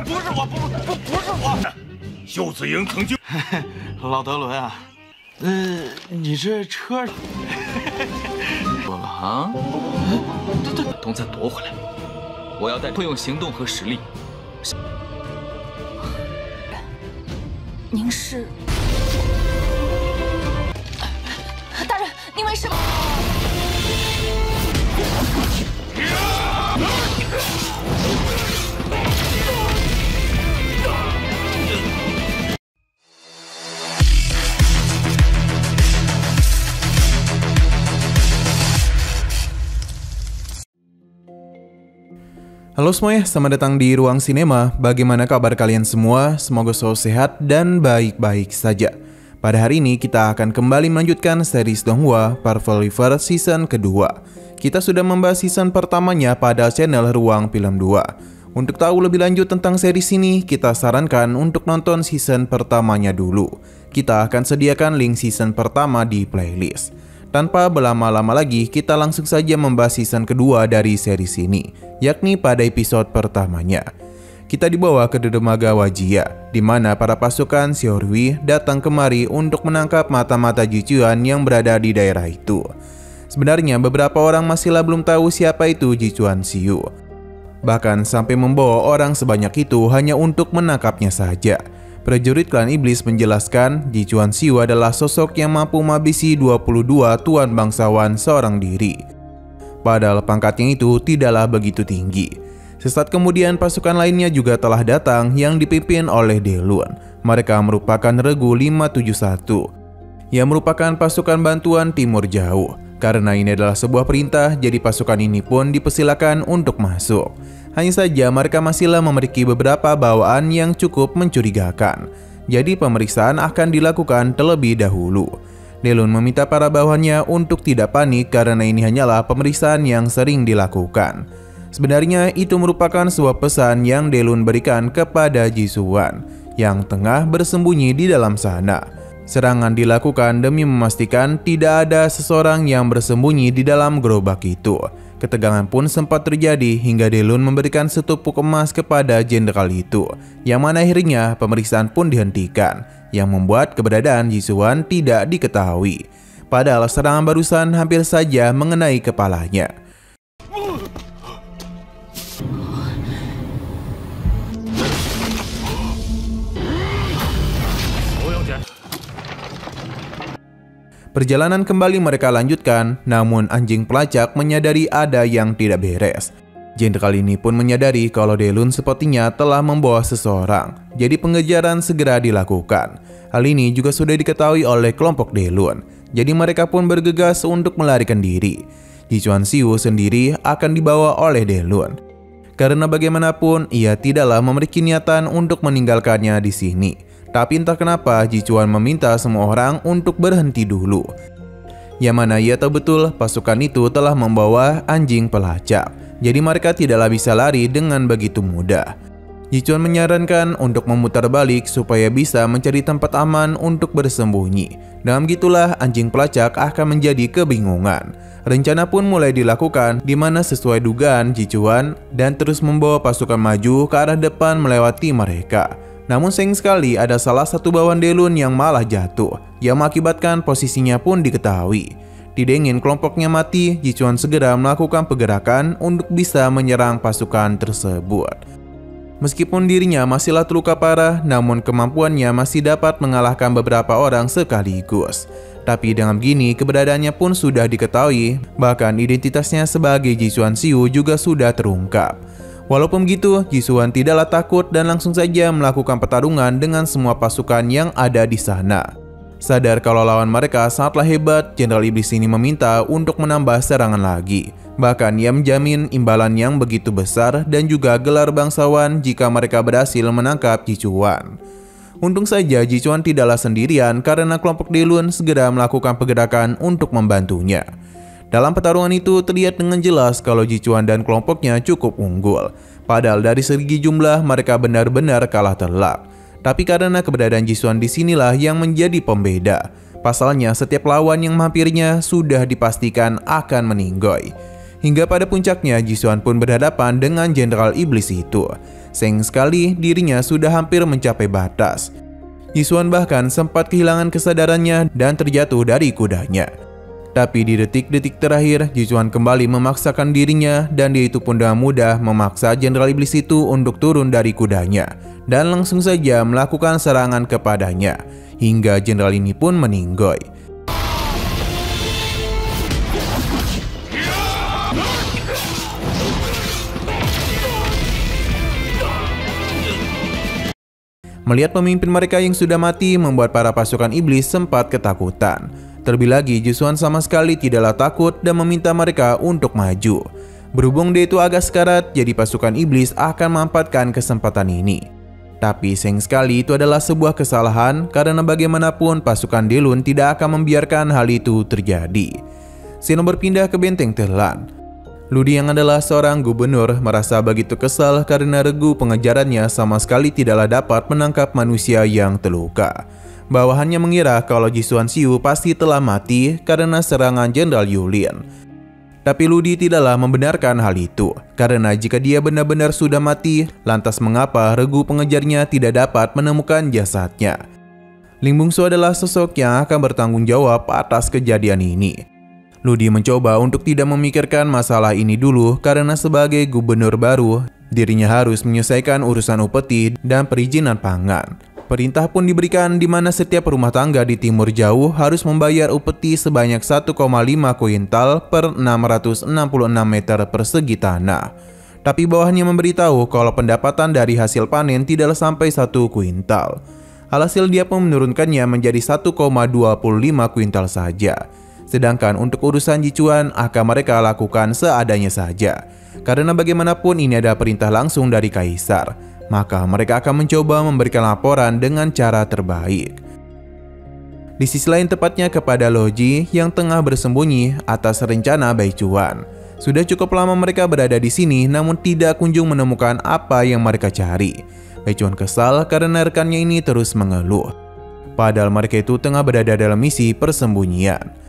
不是我，不是我。秀子营曾经，老德伦啊，你这车说了啊？对，东再夺回来，我要带会用行动和实力。您是大人，您没事吧？Halo semuanya, selamat datang di Ruang Sinema. Bagaimana kabar kalian semua? Semoga selalu sehat dan baik-baik saja. Pada hari ini kita akan kembali melanjutkan series Donghua Parvel River season kedua. Kita sudah membahas season pertamanya pada channel Ruang Film 2. Untuk tahu lebih lanjut tentang series ini, kita sarankan untuk nonton season pertamanya dulu. Kita akan sediakan link season pertama di playlist. Tanpa berlama-lama lagi, kita langsung saja membahas season kedua dari series ini, yakni pada episode pertamanya. Kita dibawa ke dermaga Wajia, di mana para pasukan Xiaorui datang kemari untuk menangkap mata-mata Jichuan yang berada di daerah itu. Sebenarnya beberapa orang masihlah belum tahu siapa itu Jichuan Xiu. Bahkan sampai membawa orang sebanyak itu hanya untuk menangkapnya saja. Prajurit klan iblis menjelaskan Jichuan Xiu adalah sosok yang mampu menghabisi 22 tuan bangsawan seorang diri. Padahal pangkatnya itu tidaklah begitu tinggi. Sesaat kemudian pasukan lainnya juga telah datang yang dipimpin oleh Delun. Mereka merupakan Regu 571 yang merupakan pasukan bantuan Timur Jauh. Karena ini adalah sebuah perintah, jadi pasukan ini pun dipersilakan untuk masuk. Hanya saja mereka masihlah memiliki beberapa bawaan yang cukup mencurigakan. Jadi pemeriksaan akan dilakukan terlebih dahulu. Delun meminta para bawahannya untuk tidak panik karena ini hanyalah pemeriksaan yang sering dilakukan. Sebenarnya itu merupakan sebuah pesan yang Delun berikan kepada Jisuan yang tengah bersembunyi di dalam sana. Serangan dilakukan demi memastikan tidak ada seseorang yang bersembunyi di dalam gerobak itu. Ketegangan pun sempat terjadi hingga Delun memberikan setupuk emas kepada jenderal itu, yang mana akhirnya pemeriksaan pun dihentikan, yang membuat keberadaan Jisuan tidak diketahui. Padahal serangan barusan hampir saja mengenai kepalanya. Perjalanan kembali mereka lanjutkan, namun anjing pelacak menyadari ada yang tidak beres. Jenderal ini pun menyadari kalau Delun sepertinya telah membawa seseorang, jadi pengejaran segera dilakukan. Hal ini juga sudah diketahui oleh kelompok Delun, jadi mereka pun bergegas untuk melarikan diri. Jichuan Xiu sendiri akan dibawa oleh Delun. Karena bagaimanapun ia tidaklah memiliki niatan untuk meninggalkannya di sini. Tapi entah kenapa Jichuan meminta semua orang untuk berhenti dulu. Yang mana ia tahu betul pasukan itu telah membawa anjing pelacak. Jadi mereka tidaklah bisa lari dengan begitu mudah. Jichuan menyarankan untuk memutar balik supaya bisa mencari tempat aman untuk bersembunyi. Dengan begitulah anjing pelacak akan menjadi kebingungan. Rencana pun mulai dilakukan di mana sesuai dugaan Jichuan dan terus membawa pasukan maju ke arah depan melewati mereka. Namun sayang sekali ada salah satu bawahan Delun yang malah jatuh, yang mengakibatkan posisinya pun diketahui. Tidak ingin kelompoknya mati, Jichuan segera melakukan pergerakan untuk bisa menyerang pasukan tersebut. Meskipun dirinya masihlah terluka parah, namun kemampuannya masih dapat mengalahkan beberapa orang sekaligus. Tapi dengan begini keberadaannya pun sudah diketahui, bahkan identitasnya sebagai Jichuan Xiu juga sudah terungkap. Walaupun begitu, Jisuan tidaklah takut dan langsung saja melakukan pertarungan dengan semua pasukan yang ada di sana. Sadar kalau lawan mereka sangatlah hebat, Jenderal Iblis ini meminta untuk menambah serangan lagi. Bahkan ia menjamin imbalan yang begitu besar dan juga gelar bangsawan jika mereka berhasil menangkap Jichuan. Untung saja Jichuan tidaklah sendirian karena kelompok Delun segera melakukan pergerakan untuk membantunya. Dalam pertarungan itu terlihat dengan jelas kalau Jichuan dan kelompoknya cukup unggul. Padahal dari segi jumlah mereka benar-benar kalah telak. Tapi karena keberadaan Jichuan disinilah yang menjadi pembeda. Pasalnya setiap lawan yang menghampirinya sudah dipastikan akan meninggoy. Hingga pada puncaknya, Jisuan pun berhadapan dengan Jenderal Iblis itu. Sayang sekali dirinya sudah hampir mencapai batas. Jisuan bahkan sempat kehilangan kesadarannya dan terjatuh dari kudanya. Tapi di detik-detik terakhir, Jisuan kembali memaksakan dirinya dan dia itu pun dengan mudah memaksa Jenderal Iblis itu untuk turun dari kudanya dan langsung saja melakukan serangan kepadanya hingga jenderal ini pun meninggoy. Melihat pemimpin mereka yang sudah mati membuat para pasukan iblis sempat ketakutan. Terlebih lagi, Jisuan sama sekali tidaklah takut dan meminta mereka untuk maju. Berhubung dia itu agak sekarat, jadi pasukan iblis akan memanfaatkan kesempatan ini. Tapi sayang sekali itu adalah sebuah kesalahan karena bagaimanapun pasukan Delun tidak akan membiarkan hal itu terjadi. Sino berpindah ke benteng Telan. Ludi yang adalah seorang gubernur merasa begitu kesal karena regu pengejarannya sama sekali tidaklah dapat menangkap manusia yang terluka. Bawahannya mengira kalau Jisuan Xiu pasti telah mati karena serangan Jenderal Yulin. Tapi Ludi tidaklah membenarkan hal itu, karena jika dia benar-benar sudah mati, lantas mengapa regu pengejarnya tidak dapat menemukan jasadnya? Ling Bungsu adalah sosok yang akan bertanggung jawab atas kejadian ini. Ludi mencoba untuk tidak memikirkan masalah ini dulu karena sebagai gubernur baru, dirinya harus menyelesaikan urusan upeti dan perizinan pangan. Perintah pun diberikan di mana setiap rumah tangga di timur jauh harus membayar upeti sebanyak 1,5 kuintal per 666 meter persegi tanah. Tapi bawahnya memberitahu kalau pendapatan dari hasil panen tidaklah sampai 1 kuintal. Alhasil dia pun menurunkannya menjadi 1,25 kuintal saja. Sedangkan untuk urusan Jichuan akan mereka lakukan seadanya saja. Karena bagaimanapun ini ada perintah langsung dari Kaisar, maka mereka akan mencoba memberikan laporan dengan cara terbaik. Di sisi lain tepatnya kepada Loji yang tengah bersembunyi atas rencana Baichuan. Sudah cukup lama mereka berada di sini namun tidak kunjung menemukan apa yang mereka cari. Baichuan kesal karena rekannya ini terus mengeluh. Padahal mereka itu tengah berada dalam misi persembunyian.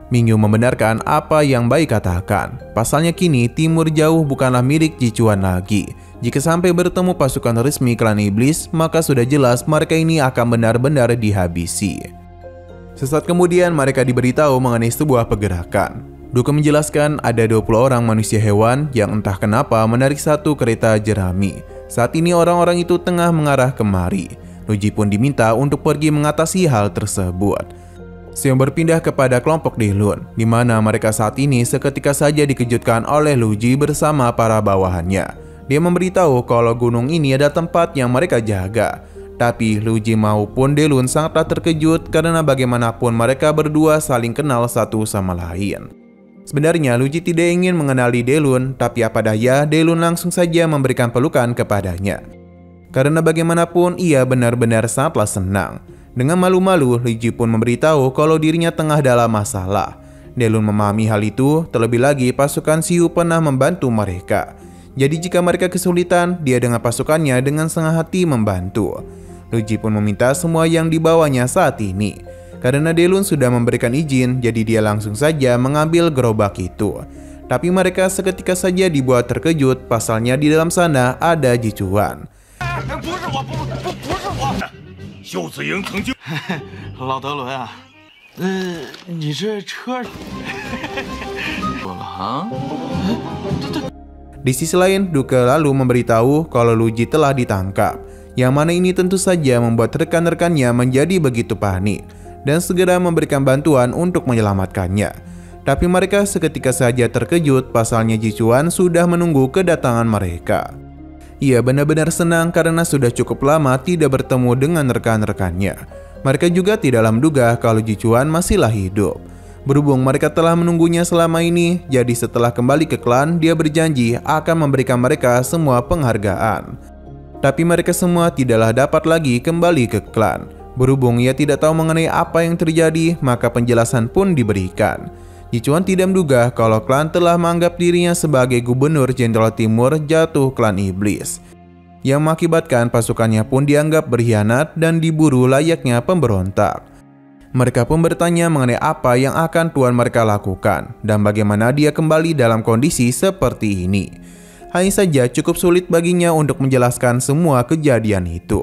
Mingyu membenarkan apa yang Bai katakan. Pasalnya kini timur jauh bukanlah milik Jichuan lagi. Jika sampai bertemu pasukan resmi klan iblis, maka sudah jelas mereka ini akan benar-benar dihabisi. Sesaat kemudian mereka diberitahu mengenai sebuah pergerakan. Duke menjelaskan ada 20 orang manusia hewan yang entah kenapa menarik satu kereta jerami. Saat ini orang-orang itu tengah mengarah kemari. Luji pun diminta untuk pergi mengatasi hal tersebut. Xiong berpindah kepada kelompok Delun, di mana mereka saat ini seketika saja dikejutkan oleh Luji bersama para bawahannya. Dia memberitahu kalau gunung ini ada tempat yang mereka jaga. Tapi Luji maupun Delun sangatlah terkejut karena bagaimanapun mereka berdua saling kenal satu sama lain. Sebenarnya Luji tidak ingin mengenali Delun, tapi apa daya Delun langsung saja memberikan pelukan kepadanya. Karena bagaimanapun ia benar-benar sangatlah senang. Dengan malu-malu, Luji pun memberitahu kalau dirinya tengah dalam masalah. Delun memahami hal itu, terlebih lagi pasukan Xiu pernah membantu mereka. Jadi jika mereka kesulitan, dia dengan pasukannya dengan senang hati membantu. Luji pun meminta semua yang dibawanya saat ini. Karena Delun sudah memberikan izin, jadi dia langsung saja mengambil gerobak itu. Tapi mereka seketika saja dibuat terkejut, pasalnya di dalam sana ada Jichuan. 秀子营曾经老德伦啊，你这车说了啊？ Di sisi lain, Duke lalu memberitahu kalau Luji telah ditangkap. Yang mana ini tentu saja membuat rekan-rekannya menjadi begitu panik dan segera memberikan bantuan untuk menyelamatkannya. Tapi mereka seketika saja terkejut pasalnya Jichuan sudah menunggu kedatangan mereka. Ia benar-benar senang karena sudah cukup lama tidak bertemu dengan rekan-rekannya. Mereka juga tidaklah menduga kalau Jichuan masihlah hidup. Berhubung mereka telah menunggunya selama ini, jadi setelah kembali ke klan, dia berjanji akan memberikan mereka semua penghargaan. Tapi mereka semua tidaklah dapat lagi kembali ke klan. Berhubung ia tidak tahu mengenai apa yang terjadi, maka penjelasan pun diberikan. Jichuan tidak menduga kalau klan telah menganggap dirinya sebagai gubernur Jenderal Timur jatuh klan iblis, yang mengakibatkan pasukannya pun dianggap berkhianat dan diburu layaknya pemberontak. Mereka pun bertanya mengenai apa yang akan tuan mereka lakukan dan bagaimana dia kembali dalam kondisi seperti ini. Hanya saja cukup sulit baginya untuk menjelaskan semua kejadian itu.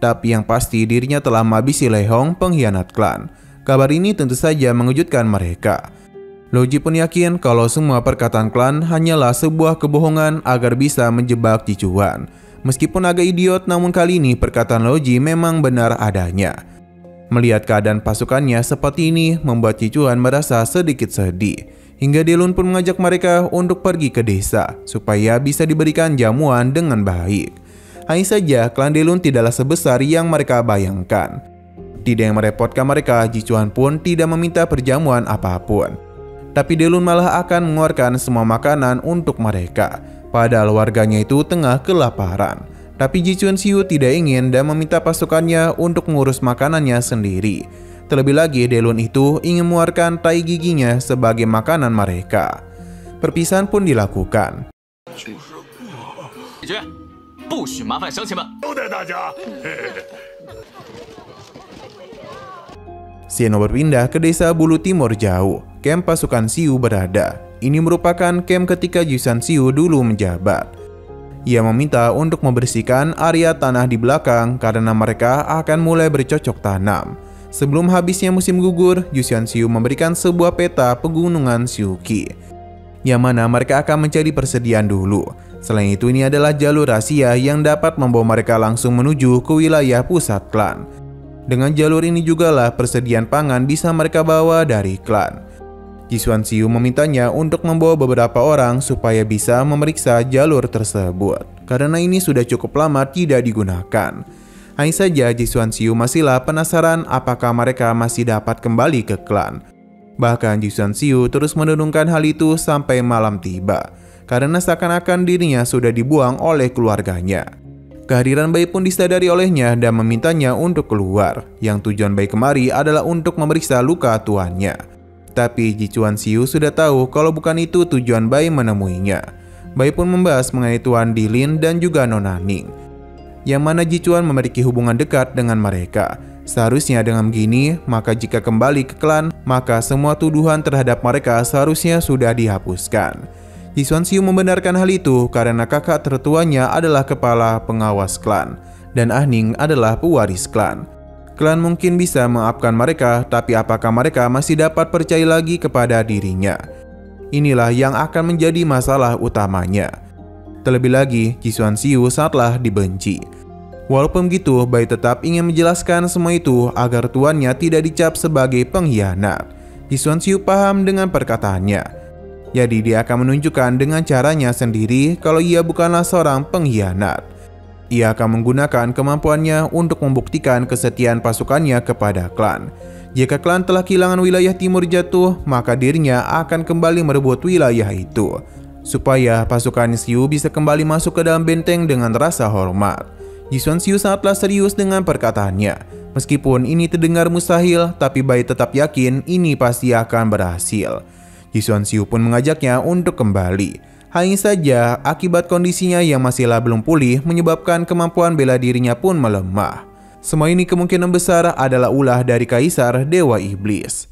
Tapi yang pasti dirinya telah menghabisi Lei Hong, pengkhianat klan. Kabar ini tentu saja mengejutkan mereka. Loji pun yakin kalau semua perkataan klan hanyalah sebuah kebohongan agar bisa menjebak Ji Chuan. Meskipun agak idiot, namun kali ini perkataan Loji memang benar adanya. Melihat keadaan pasukannya seperti ini membuat Ji Chuan merasa sedikit sedih. Hingga Delun pun mengajak mereka untuk pergi ke desa supaya bisa diberikan jamuan dengan baik. Hanya saja klan Delun tidaklah sebesar yang mereka bayangkan. Tidak yang merepotkan mereka, Ji Chuan pun tidak meminta perjamuan apapun. Tapi Delun malah akan mengeluarkan semua makanan untuk mereka. Padahal warganya itu tengah kelaparan. Tapi Ji Chuan Xiu tidak ingin dan meminta pasukannya untuk mengurus makanannya sendiri. Terlebih lagi Delun itu ingin mengeluarkan tai giginya sebagai makanan mereka. Perpisahan pun dilakukan. Xiano berpindah ke desa Bulu Timur jauh. Camp pasukan Xiu berada. Ini merupakan camp ketika Jiusan Xiu dulu menjabat. Ia meminta untuk membersihkan area tanah di belakang karena mereka akan mulai bercocok tanam. Sebelum habisnya musim gugur, Jiusan Xiu memberikan sebuah peta pegunungan Xiuqi, yang mana mereka akan mencari persediaan dulu. Selain itu, ini adalah jalur rahasia yang dapat membawa mereka langsung menuju ke wilayah pusat klan. Dengan jalur ini jugalah persediaan pangan bisa mereka bawa dari klan. Jiusan Xiu memintanya untuk membawa beberapa orang supaya bisa memeriksa jalur tersebut, karena ini sudah cukup lama tidak digunakan. Hanya saja Jiusan Xiu masihlah penasaran apakah mereka masih dapat kembali ke klan. Bahkan Jiusan Xiu terus menurunkan hal itu sampai malam tiba, karena seakan-akan dirinya sudah dibuang oleh keluarganya. Kehadiran Bai pun disadari olehnya dan memintanya untuk keluar, yang tujuan Bai kemari analah untuk memeriksa luka tuannya. Tapi Ji Chuan Xiu sudah tahu kalau bukan itu tujuan Bai menemuinya. Bai pun membahas mengenai Tuan Dilin dan juga Nona Ning, yang mana Ji Chuan memiliki hubungan dekat dengan mereka. Seharusnya dengan begini, maka jika kembali ke klan, maka semua tuduhan terhadap mereka seharusnya sudah dihapuskan. Ji Chuan Xiu membenarkan hal itu karena kakak tertuanya adalah kepala pengawas klan, dan Ah Ning adalah pewaris klan. Klan mungkin bisa memaafkan mereka, tapi apakah mereka masih dapat percaya lagi kepada dirinya? Inilah yang akan menjadi masalah utamanya. Terlebih lagi, Ji Chuan Xiu sangatlah dibenci. Walaupun begitu, Bai tetap ingin menjelaskan semua itu agar tuannya tidak dicap sebagai pengkhianat. Ji Chuan Xiu paham dengan perkataannya. Jadi dia akan menunjukkan dengan caranya sendiri kalau ia bukanlah seorang pengkhianat. Ia akan menggunakan kemampuannya untuk membuktikan kesetiaan pasukannya kepada klan. Jika klan telah kehilangan wilayah timur jatuh, maka dirinya akan kembali merebut wilayah itu, supaya pasukan Xiu bisa kembali masuk ke dalam benteng dengan rasa hormat. Ji Chuan Xiu sangatlah serius dengan perkataannya. Meskipun ini terdengar mustahil, tapi Bai tetap yakin ini pasti akan berhasil. Ji Chuan Xiu pun mengajaknya untuk kembali. Hanya saja, akibat kondisinya yang masihlah belum pulih menyebabkan kemampuan bela dirinya pun melemah. Semua ini kemungkinan besar adalah ulah dari Kaisar Dewa Iblis.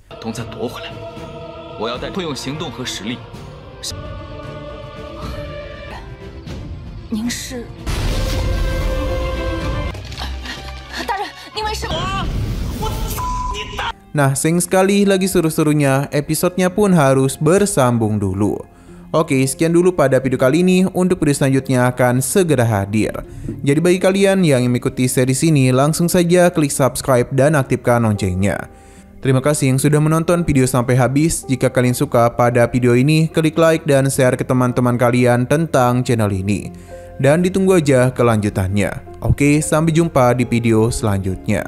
Nah, sayang sekali lagi seru-serunya, episodenya pun harus bersambung dulu. Oke, sekian dulu pada video kali ini. Untuk video selanjutnya akan segera hadir. Jadi bagi kalian yang ingin mengikuti series ini, langsung saja klik subscribe dan aktifkan loncengnya. Terima kasih yang sudah menonton video sampai habis. Jika kalian suka pada video ini, klik like dan share ke teman-teman kalian tentang channel ini. Dan ditunggu aja kelanjutannya. Oke, sampai jumpa di video selanjutnya.